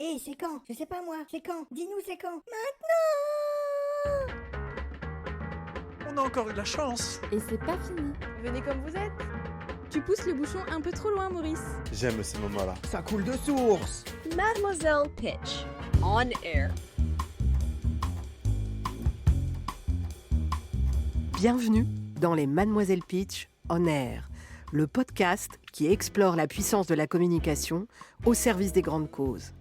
Hé, c'est quand? Je sais pas moi, c'est quand? Dis-nous, c'est quand? On a encore eu de la chance. Et c'est pas fini. Venez comme vous êtes. Tu pousses le bouchon un peu trop loin, Maurice. J'aime ces moments-là. Ça coule de source. Mademoiselle Pitch, on air. Bienvenue dans les Mademoiselle Pitch On Air, le podcast qui explore la puissance de la communication au service des grandes causes.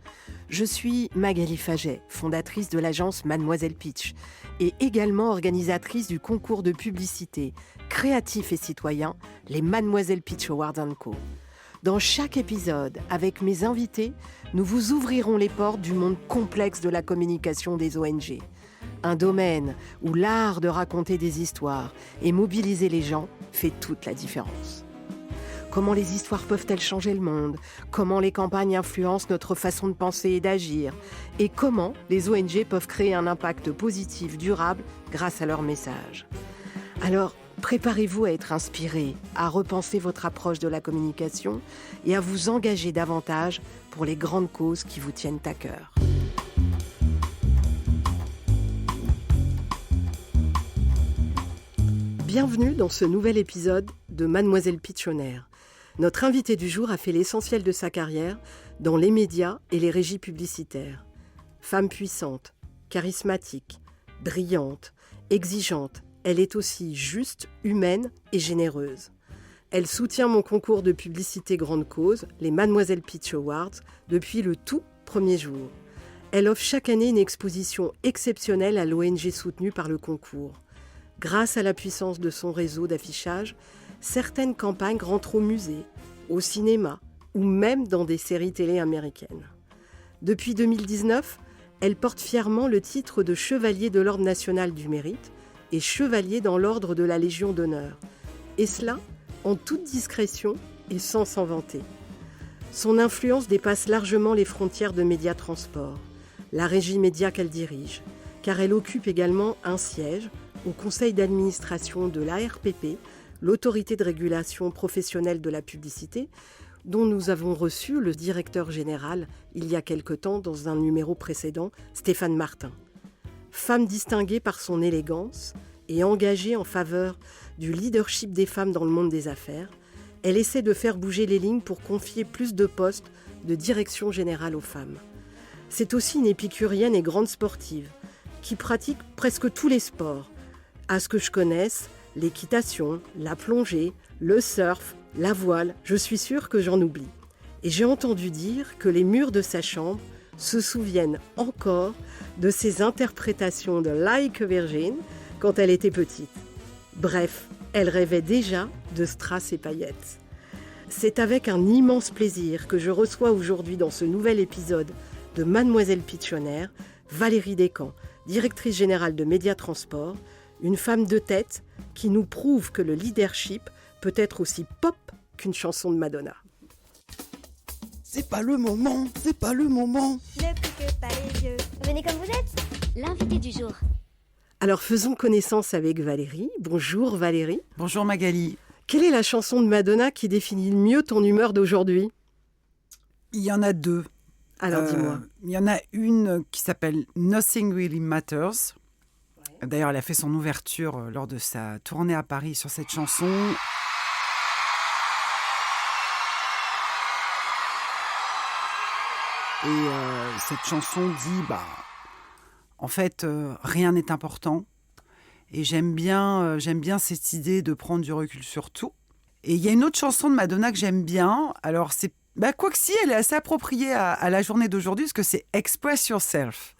Je suis Magali Faget, fondatrice de l'agence Mademoiselle Pitch et également organisatrice du concours de publicité créatif et citoyen, les Mademoiselle Pitch Awards & Co. Dans chaque épisode, avec mes invités, nous vous ouvrirons les portes du monde complexe de la communication des ONG. Un domaine où l'art de raconter des histoires et mobiliser les gens fait toute la différence. Comment les histoires peuvent-elles changer le monde? Comment les campagnes influencent notre façon de penser et d'agir? Et comment les ONG peuvent créer un impact positif, durable, grâce à leur message? Alors, préparez-vous à être inspiré, à repenser votre approche de la communication et à vous engager davantage pour les grandes causes qui vous tiennent à cœur. Bienvenue dans ce nouvel épisode de Mademoiselle Pitch On Air. Notre invitée du jour a fait l'essentiel de sa carrière dans les médias et les régies publicitaires. Femme puissante, charismatique, brillante, exigeante, elle est aussi juste, humaine et généreuse. Elle soutient mon concours de publicité grande cause, les Mademoiselle Pitch Awards, depuis le tout premier jour. Elle offre chaque année une exposition exceptionnelle à l'ONG soutenue par le concours. Grâce à la puissance de son réseau d'affichage, certaines campagnes rentrent au musée, au cinéma ou même dans des séries télé américaines. Depuis 2019, elle porte fièrement le titre de Chevalier de l'Ordre national du mérite et Chevalier dans l'Ordre de la Légion d'honneur. Et cela en toute discrétion et sans s'en vanter. Son influence dépasse largement les frontières de Média Transport, la régie média qu'elle dirige, car elle occupe également un siège au conseil d'administration de l'ARPP, l'autorité de régulation professionnelle de la publicité, dont nous avons reçu le directeur général il y a quelque temps dans un numéro précédent, Stéphane Martin. Femme distinguée par son élégance et engagée en faveur du leadership des femmes dans le monde des affaires, elle essaie de faire bouger les lignes pour confier plus de postes de direction générale aux femmes. C'est aussi une épicurienne et grande sportive qui pratique presque tous les sports. À ce que je connaisse, l'équitation, la plongée, le surf, la voile, je suis sûre que j'en oublie. Et j'ai entendu dire que les murs de sa chambre se souviennent encore de ses interprétations de Like a Virgin quand elle était petite. Bref, elle rêvait déjà de strass et paillettes. C'est avec un immense plaisir que je reçois aujourd'hui dans ce nouvel épisode de Mademoiselle Pitch On Air, Valérie Descamps, directrice générale de Média Transport, une femme de tête qui nous prouve que le leadership peut être aussi pop qu'une chanson de Madonna. C'est pas le moment, c'est pas le moment. Ne pique pas les yeux. Venez comme vous êtes. L'invité du jour. Alors faisons connaissance avec Valérie. Bonjour Valérie. Bonjour Magali. Quelle est la chanson de Madonna qui définit le mieux ton humeur d'aujourd'hui? Il y en a deux. Alors dis-moi. Il y en a une qui s'appelle Nothing Really Matters. D'ailleurs, elle a fait son ouverture lors de sa tournée à Paris sur cette chanson. Et cette chanson dit, en fait, rien n'est important. Et j'aime bien cette idée de prendre du recul sur tout. Et il y a une autre chanson de Madonna que j'aime bien. Alors, c'est quoique si, elle est assez appropriée à la journée d'aujourd'hui, parce que c'est Express Yourself.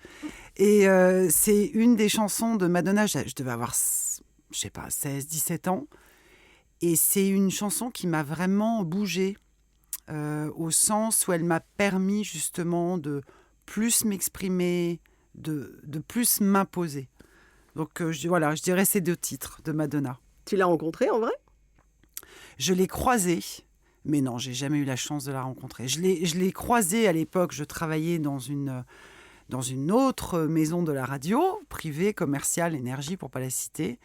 Et c'est une des chansons de Madonna, je devais avoir, 16, 17 ans. Et c'est une chanson qui m'a vraiment bougée, au sens où elle m'a permis justement de plus m'exprimer, de plus m'imposer. Donc je dirais ces deux titres de Madonna. Tu l'as rencontrée en vrai? Je l'ai croisée, mais non, j'ai jamais eu la chance de la rencontrer. Je l'ai croisée à l'époque, je travaillais dans une autre maison de la radio, privée, commerciale, énergie, pour ne pas la citer.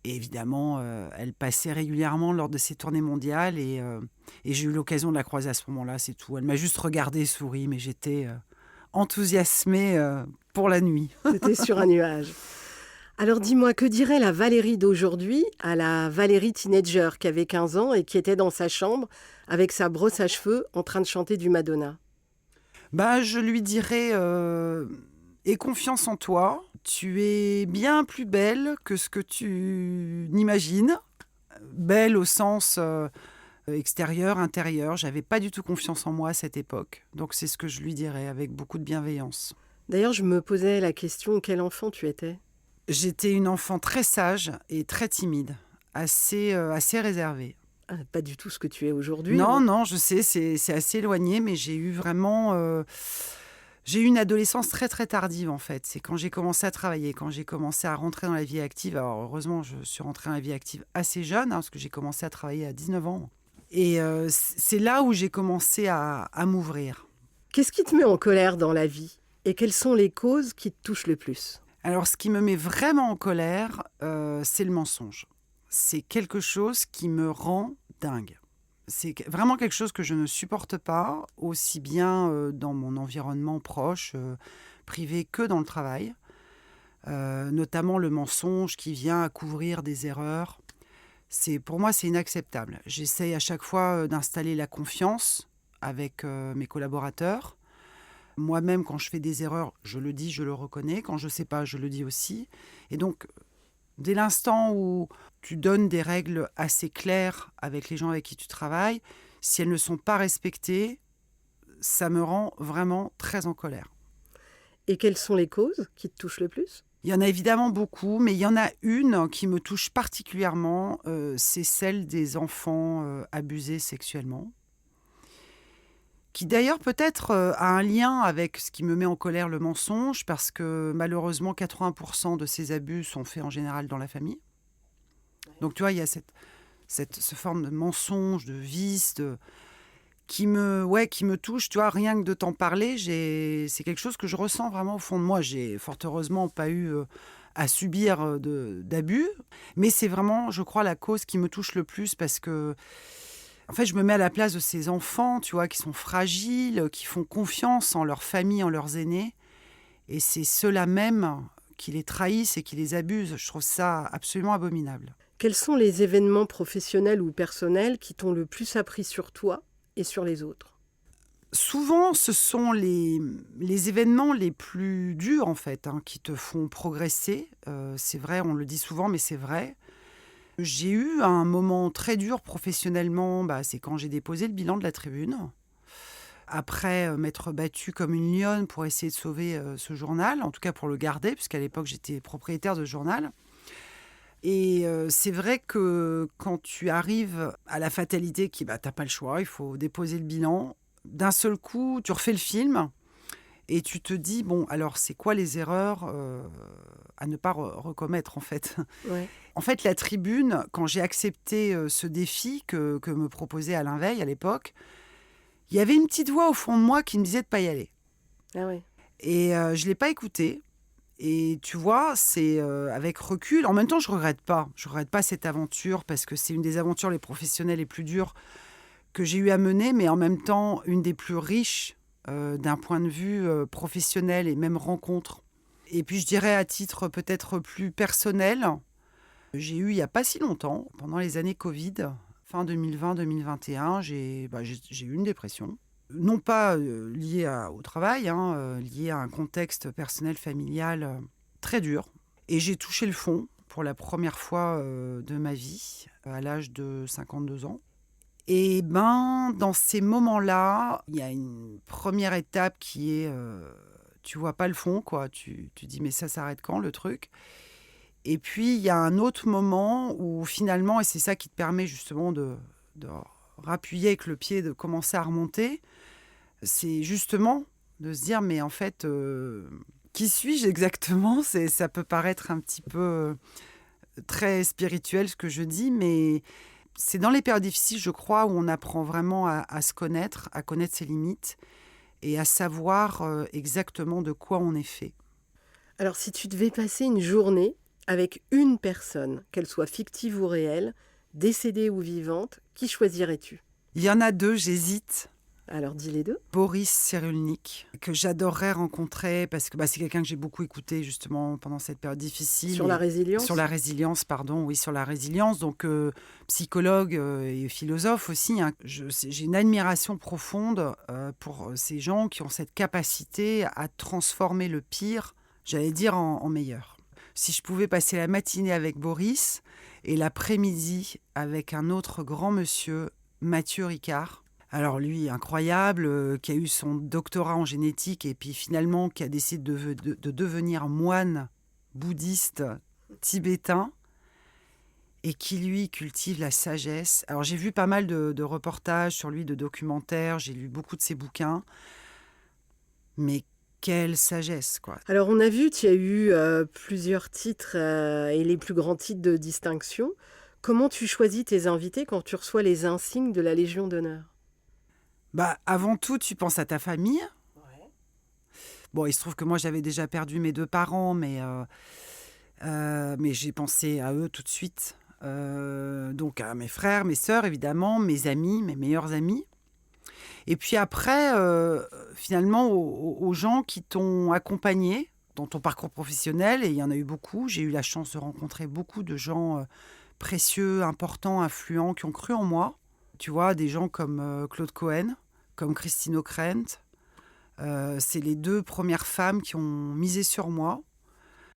Et évidemment, elle passait régulièrement lors de ses tournées mondiales et j'ai eu l'occasion de la croiser à ce moment-là, c'est tout. Elle m'a juste regardé, souri, mais j'étais enthousiasmée pour la nuit. C'était sur un nuage. Alors dis-moi, que dirait la Valérie d'aujourd'hui à la Valérie teenager qui avait 15 ans et qui était dans sa chambre avec sa brosse à cheveux en train de chanter du Madonna? Je lui dirais aie confiance en toi. Tu es bien plus belle que ce que tu n'imagines. Belle au sens extérieur, intérieur. J'avais pas du tout confiance en moi à cette époque. Donc c'est ce que je lui dirais avec beaucoup de bienveillance. D'ailleurs, je me posais la question, quel enfant tu étais? J'étais une enfant très sage et très timide, assez réservée. Ah, pas du tout ce que tu es aujourd'hui. Non, je sais, c'est assez éloigné, mais j'ai eu vraiment... j'ai eu une adolescence très très tardive en fait. C'est quand j'ai commencé à travailler, quand j'ai commencé à rentrer dans la vie active. Alors heureusement, je suis rentrée dans la vie active assez jeune, parce que j'ai commencé à travailler à 19 ans. Et c'est là où j'ai commencé à m'ouvrir. Qu'est-ce qui te met en colère dans la vie? Et quelles sont les causes qui te touchent le plus? Alors, ce qui me met vraiment en colère, c'est le mensonge. C'est quelque chose qui me rend dingue. C'est vraiment quelque chose que je ne supporte pas, aussi bien dans mon environnement proche, privé, que dans le travail. Notamment le mensonge qui vient à couvrir des erreurs. Pour moi, c'est inacceptable. J'essaye à chaque fois d'installer la confiance avec mes collaborateurs. Moi-même, quand je fais des erreurs, je le dis, je le reconnais. Quand je ne sais pas, je le dis aussi. Et donc, dès l'instant où tu donnes des règles assez claires avec les gens avec qui tu travailles, si elles ne sont pas respectées, ça me rend vraiment très en colère. Et quelles sont les causes qui te touchent le plus? Il y en a évidemment beaucoup, mais il y en a une qui me touche particulièrement, c'est celle des enfants abusés sexuellement. Qui d'ailleurs peut-être a un lien avec ce qui me met en colère, le mensonge, parce que malheureusement 80% de ces abus sont faits en général dans la famille. Donc tu vois, il y a cette forme de mensonge, de vice, qui me touche. Tu vois, rien que de t'en parler, c'est quelque chose que je ressens vraiment au fond de moi. J'ai fort heureusement pas eu à subir d'abus, mais c'est vraiment, je crois, la cause qui me touche le plus parce que en fait, je me mets à la place de ces enfants, tu vois, qui sont fragiles, qui font confiance en leur famille, en leurs aînés. Et c'est ceux-là même qui les trahissent et qui les abusent. Je trouve ça absolument abominable. Quels sont les événements professionnels ou personnels qui t'ont le plus appris sur toi et sur les autres? Souvent, ce sont les événements les plus durs, en fait, qui te font progresser. C'est vrai, on le dit souvent, mais c'est vrai. J'ai eu un moment très dur professionnellement, c'est quand j'ai déposé le bilan de la Tribune. Après m'être battue comme une lionne pour essayer de sauver ce journal, en tout cas pour le garder, puisqu'à l'époque j'étais propriétaire de ce journal. Et c'est vrai que quand tu arrives à la fatalité qui, t'as pas le choix, il faut déposer le bilan, d'un seul coup tu refais le film et tu te dis, alors c'est quoi les erreurs à ne pas recommettre en fait. Ouais. En fait, la Tribune, quand j'ai accepté ce défi que me proposait Alain Veil à l'époque, il y avait une petite voix au fond de moi qui me disait de ne pas y aller. Ah ouais. Et je ne l'ai pas écoutée. Et tu vois, c'est avec recul. En même temps, je ne regrette pas. Je ne regrette pas cette aventure parce que c'est une des aventures les professionnelles les plus dures que j'ai eu à mener, mais en même temps, une des plus riches d'un point de vue professionnel et même rencontre. Et puis, je dirais à titre peut-être plus personnel, j'ai eu il n'y a pas si longtemps, pendant les années Covid, fin 2020-2021, j'ai eu une dépression. Non pas liée au travail, liée à un contexte personnel, familial très dur. Et j'ai touché le fond pour la première fois de ma vie, à l'âge de 52 ans. Et dans ces moments-là, il y a une première étape qui est, tu vois pas le fond, quoi. Tu dis, mais ça s'arrête quand, le truc ? Et puis, il y a un autre moment où finalement, et c'est ça qui te permet justement de rappuyer avec le pied, de commencer à remonter, c'est justement de se dire, mais en fait, qui suis-je exactement ? Ça peut paraître un petit peu très spirituel ce que je dis, mais c'est dans les périodes difficiles, je crois, où on apprend vraiment à se connaître, à connaître ses limites et à savoir exactement de quoi on est fait. Alors, si tu devais passer une journée avec une personne, qu'elle soit fictive ou réelle, décédée ou vivante, qui choisirais-tu ? Il y en a deux, j'hésite. Alors dis les deux. Boris Cyrulnik, que j'adorerais rencontrer parce que c'est quelqu'un que j'ai beaucoup écouté justement pendant cette période difficile. Sur la résilience. Sur la résilience, pardon, oui, sur la résilience. Donc, psychologue et philosophe aussi. J'ai une admiration profonde pour ces gens qui ont cette capacité à transformer le pire, j'allais dire, en meilleur. Si je pouvais passer la matinée avec Boris et l'après-midi avec un autre grand monsieur, Mathieu Ricard. Alors lui, incroyable, qui a eu son doctorat en génétique et puis finalement qui a décidé de devenir moine bouddhiste tibétain et qui, lui, cultive la sagesse. Alors j'ai vu pas mal de reportages sur lui, de documentaires, j'ai lu beaucoup de ses bouquins, mais quelle sagesse, quoi. Alors on a vu, tu as eu plusieurs titres et les plus grands titres de distinction. Comment tu choisis tes invités quand tu reçois les insignes de la Légion d'honneur ? Avant tout, tu penses à ta famille. Ouais. Bon, il se trouve que moi, j'avais déjà perdu mes 2 parents, mais j'ai pensé à eux tout de suite. Donc à mes frères, mes sœurs, évidemment, mes amis, mes meilleurs amis. Et puis après, finalement, aux gens qui t'ont accompagné dans ton parcours professionnel, et il y en a eu beaucoup. J'ai eu la chance de rencontrer beaucoup de gens précieux, importants, influents, qui ont cru en moi. Tu vois, des gens comme Claude Cohen, comme Christine O'Krent. C'est les 2 premières femmes qui ont misé sur moi.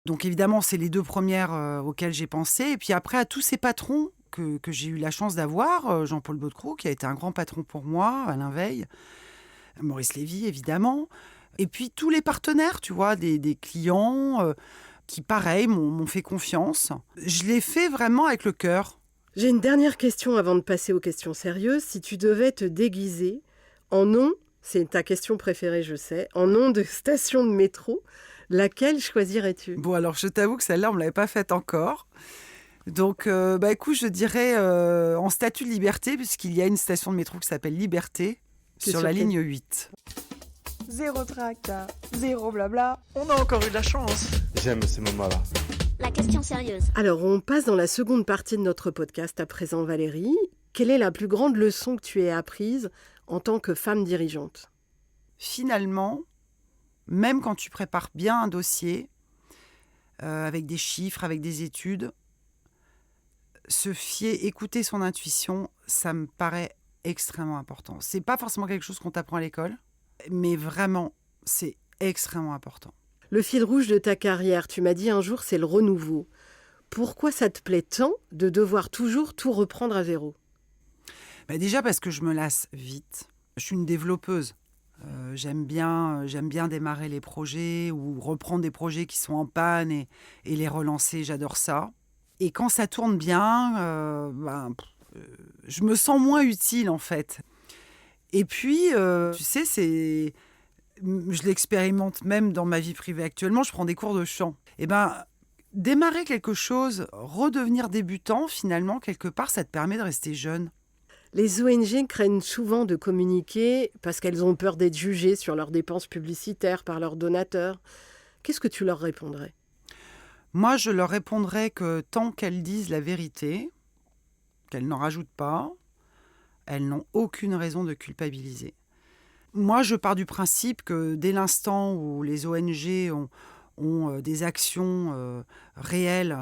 Donc évidemment, c'est les 2 premières auxquelles j'ai pensé. Et puis après, à tous ces patrons que j'ai eu la chance d'avoir, Jean-Paul Baudecroux, qui a été un grand patron pour moi, Alain Veil, Maurice Lévy, évidemment. Et puis tous les partenaires, tu vois, des clients qui, pareil, m'ont fait confiance. Je l'ai fait vraiment avec le cœur. J'ai une dernière question avant de passer aux questions sérieuses. Si tu devais te déguiser en nom, c'est ta question préférée, je sais, en nom de station de métro, laquelle choisirais-tu ? Bon, alors je t'avoue que celle-là, on ne me l'avait pas faite encore. Donc, écoute, je dirais en statut de liberté, puisqu'il y a une station de métro qui s'appelle Liberté, sur la ligne 8. Zéro tracas, zéro blabla. On a encore eu de la chance. J'aime ces moments-là. La question sérieuse. Alors, on passe dans la seconde partie de notre podcast à présent, Valérie. Quelle est la plus grande leçon que tu aies apprise en tant que femme dirigeante ? Finalement, même quand tu prépares bien un dossier, avec des chiffres, avec des études, écouter son intuition, ça me paraît extrêmement important. C'est pas forcément quelque chose qu'on t'apprend à l'école, mais vraiment, c'est extrêmement important. Le fil rouge de ta carrière, tu m'as dit un jour, c'est le renouveau. Pourquoi ça te plaît tant de devoir toujours tout reprendre à zéro ? Déjà parce que je me lasse vite. Je suis une développeuse. J'aime bien démarrer les projets ou reprendre des projets qui sont en panne et les relancer. J'adore ça. Et quand ça tourne bien, je me sens moins utile en fait. Et puis, tu sais, je l'expérimente même dans ma vie privée actuellement, je prends des cours de chant. Démarrer quelque chose, redevenir débutant, finalement, quelque part, ça te permet de rester jeune. Les ONG craignent souvent de communiquer parce qu'elles ont peur d'être jugées sur leurs dépenses publicitaires par leurs donateurs. Qu'est-ce que tu leur répondrais ? Moi, je leur répondrais que tant qu'elles disent la vérité, qu'elles n'en rajoutent pas, elles n'ont aucune raison de culpabiliser. Moi, je pars du principe que dès l'instant où les ONG ont des actions réelles,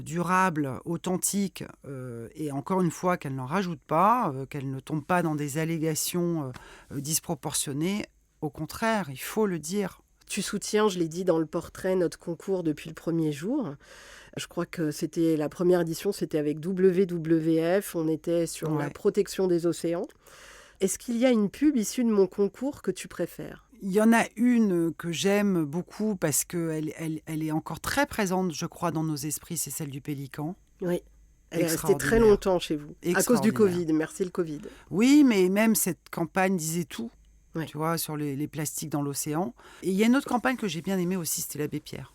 durables, authentiques, et encore une fois qu'elles n'en rajoutent pas, qu'elles ne tombent pas dans des allégations disproportionnées, au contraire, il faut le dire. Tu soutiens, je l'ai dit dans le portrait, notre concours depuis le premier jour. Je crois que c'était la première édition, c'était avec WWF, on était sur la protection des océans. Est-ce qu'il y a une pub issue de mon concours que tu préfères ? Il y en a une que j'aime beaucoup parce qu'elle elle est encore très présente, je crois, dans nos esprits, c'est celle du Pélican. Oui, elle est restée très longtemps chez vous, à cause du Covid, merci le Covid. Oui, mais même cette campagne disait tout, oui. Tu vois, sur les plastiques dans l'océan. Et il y a une autre campagne que j'ai bien aimée aussi, c'était l'Abbé Pierre.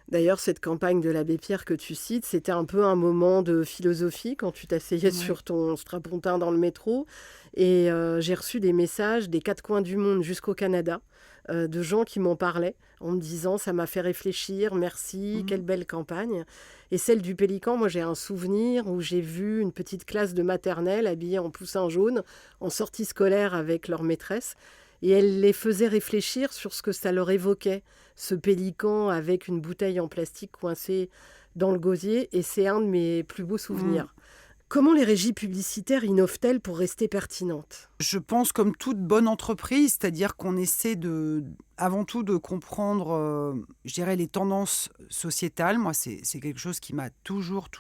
D'ailleurs, cette campagne de l'Abbé Pierre que tu cites, c'était un peu un moment de philosophie quand tu t'asseyais sur ton strapontin dans le métro. Et j'ai reçu des messages des 4 coins du monde jusqu'au Canada de gens qui m'en parlaient en me disant « ça m'a fait réfléchir, merci, quelle belle campagne ». Et celle du Pélican, moi j'ai un souvenir où j'ai vu une petite classe de maternelle habillée en poussin jaune, en sortie scolaire avec leur maîtresse. Et elle les faisait réfléchir sur ce que ça leur évoquait, ce pélican avec une bouteille en plastique coincée dans le gosier. Et c'est un de mes plus beaux souvenirs. Comment les régies publicitaires innovent-elles pour rester pertinentes ? Je pense comme toute bonne entreprise, c'est-à-dire qu'on essaie avant tout de comprendre, je dirais, les tendances sociétales. Moi, c'est quelque chose qui m'a toujours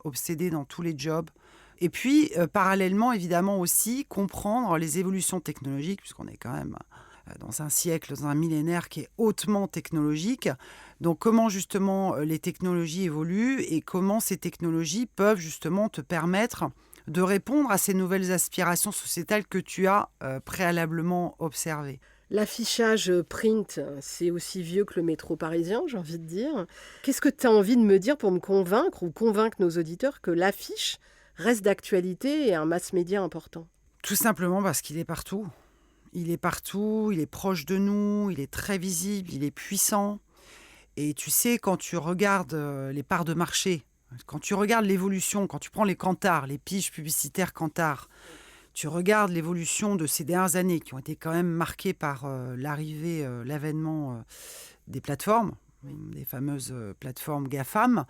obsédée dans tous les jobs. Et puis, parallèlement, évidemment aussi, comprendre les évolutions technologiques, puisqu'on est quand même dans un siècle, dans un millénaire qui est hautement technologique. Donc, comment justement les technologies évoluent et comment ces technologies peuvent justement te permettre de répondre à ces nouvelles aspirations sociétales que tu as préalablement observées. L'affichage print, c'est aussi vieux que le métro parisien, j'ai envie de dire. Qu'est-ce que tu as envie de me dire pour me convaincre ou convaincre nos auditeurs que l'affiche reste d'actualité et un mass-média important ? Tout simplement parce qu'il est partout. Il est partout, il est proche de nous, il est très visible, il est puissant. Et tu sais, quand tu regardes les parts de marché, quand tu regardes l'évolution, quand tu prends les Kantar, les piges publicitaires Kantar, tu regardes l'évolution de ces dernières années qui ont été quand même marquées par l'avènement des plateformes, des fameuses plateformes GAFAM,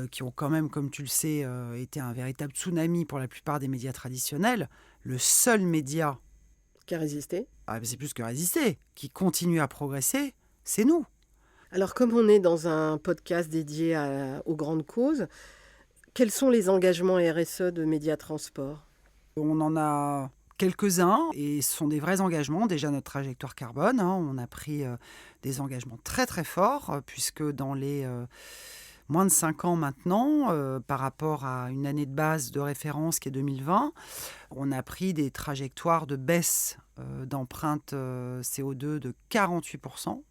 qui ont quand même, comme tu le sais, été un véritable tsunami pour la plupart des médias traditionnels. Le seul média qui a résisté. C'est plus que résister, qui continue à progresser, c'est nous. Alors, comme on est dans un podcast dédié aux grandes causes, quels sont les engagements RSE de Média Transport ? On en a quelques-uns et ce sont des vrais engagements. Déjà, notre trajectoire carbone, on a pris des engagements très très forts, puisque dans les moins de 5 ans maintenant, par rapport à une année de base de référence qui est 2020, on a pris des trajectoires de baisse d'empreinte CO2 de 48%.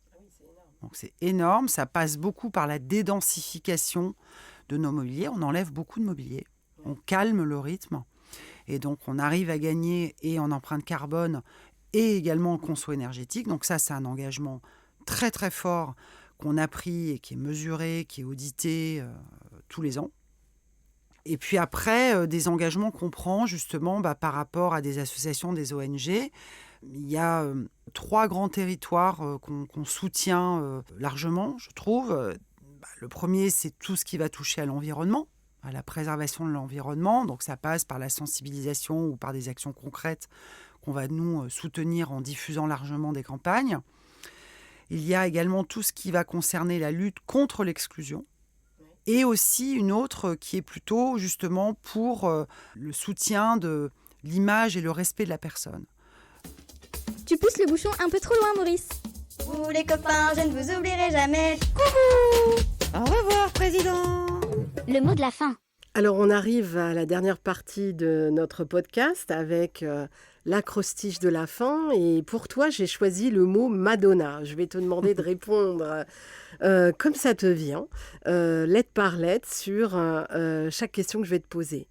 Donc c'est énorme, ça passe beaucoup par la dédensification de nos mobiliers. On enlève beaucoup de mobilier, on calme le rythme et donc on arrive à gagner et en empreinte carbone et également en conso énergétique. Donc ça, c'est un engagement très très fort qu'on a pris et qui est mesuré, qui est audité tous les ans. Et puis après, des engagements qu'on prend justement par rapport à des associations, des ONG. Il y a 3 grands territoires qu'on soutient largement, je trouve. Le premier, c'est tout ce qui va toucher à l'environnement, à la préservation de l'environnement. Donc ça passe par la sensibilisation ou par des actions concrètes qu'on va nous soutenir en diffusant largement des campagnes. Il y a également tout ce qui va concerner la lutte contre l'exclusion. Et aussi une autre qui est plutôt justement pour le soutien de l'image et le respect de la personne. Tu pousses le bouchon un peu trop loin, Maurice. Vous les copains, je ne vous oublierai jamais. Au revoir, président. Le mot de la fin. Alors, on arrive à la dernière partie de notre podcast avec l'acrostiche de la fin. Et pour toi, j'ai choisi le mot Madonna. Je vais te demander de répondre comme ça te vient, lettre par lettre, sur chaque question que je vais te poser.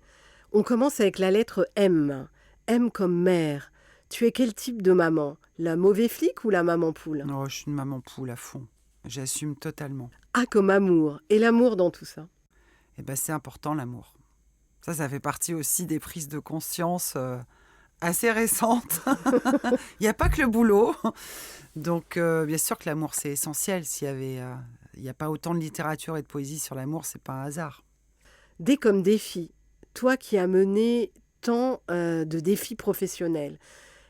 On commence avec la lettre M. M comme mère. Tu es quel type de maman ? La mauvais flic ou la maman poule ? Non, je suis une maman poule à fond. J'assume totalement. A comme amour. Et l'amour dans tout ça ? C'est important, l'amour. Ça fait partie aussi des prises de conscience assez récentes. Il n'y a pas que le boulot. Donc, bien sûr que l'amour, c'est essentiel. Il n'y a pas autant de littérature et de poésie sur l'amour, c'est pas un hasard. D comme défi. Toi qui as mené tant de défis professionnels,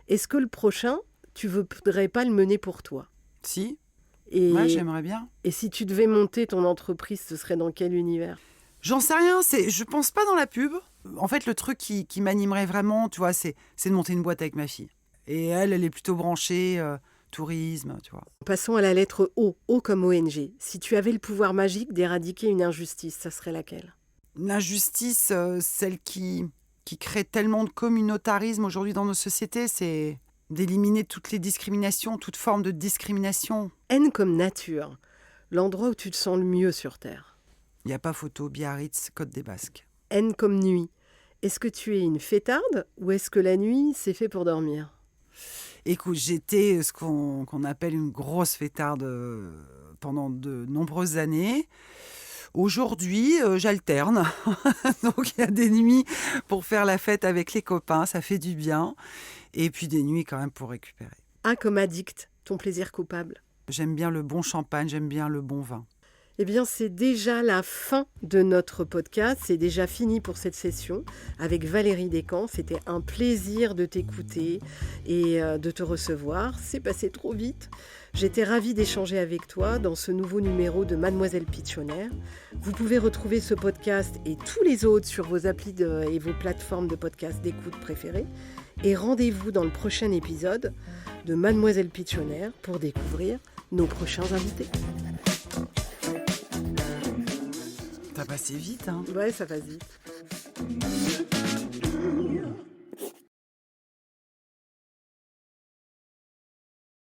est-ce que le prochain, tu ne voudrais pas le mener pour toi ? Si, moi j'aimerais bien. Et si tu devais monter ton entreprise, ce serait dans quel univers ? J'en sais rien, je pense pas dans la pub. En fait, le truc qui m'animerait vraiment, tu vois, c'est de monter une boîte avec ma fille. Et elle est plutôt branchée tourisme, tu vois. Passons à la lettre O, O comme ONG. Si tu avais le pouvoir magique d'éradiquer une injustice, ça serait laquelle ? L'injustice, celle qui crée tellement de communautarisme aujourd'hui dans nos sociétés, c'est d'éliminer toutes les discriminations, toute forme de discrimination. N comme nature, l'endroit où tu te sens le mieux sur Terre. Il n'y a pas photo, Biarritz, Côte des Basques. N comme nuit, est-ce que tu es une fêtarde ou est-ce que la nuit, c'est fait pour dormir ? Écoute, j'étais ce qu'on appelle une grosse fêtarde pendant de nombreuses années. Aujourd'hui, j'alterne. Donc, il y a des nuits pour faire la fête avec les copains, ça fait du bien. Et puis des nuits quand même pour récupérer. Un comme addict, ton plaisir coupable. J'aime bien le bon champagne, j'aime bien le bon vin. Eh bien, c'est déjà la fin de notre podcast. C'est déjà fini pour cette session avec Valérie Descamps. C'était un plaisir de t'écouter et de te recevoir. C'est passé trop vite. J'étais ravie d'échanger avec toi dans ce nouveau numéro de Mademoiselle Pitchonnaire. Vous pouvez retrouver ce podcast et tous les autres sur vos applis et vos plateformes de podcast d'écoute préférées. Et rendez-vous dans le prochain épisode de Mademoiselle Pitchonnaire pour découvrir nos prochains invités. Ça passait vite, hein. Ouais, ça passe vite.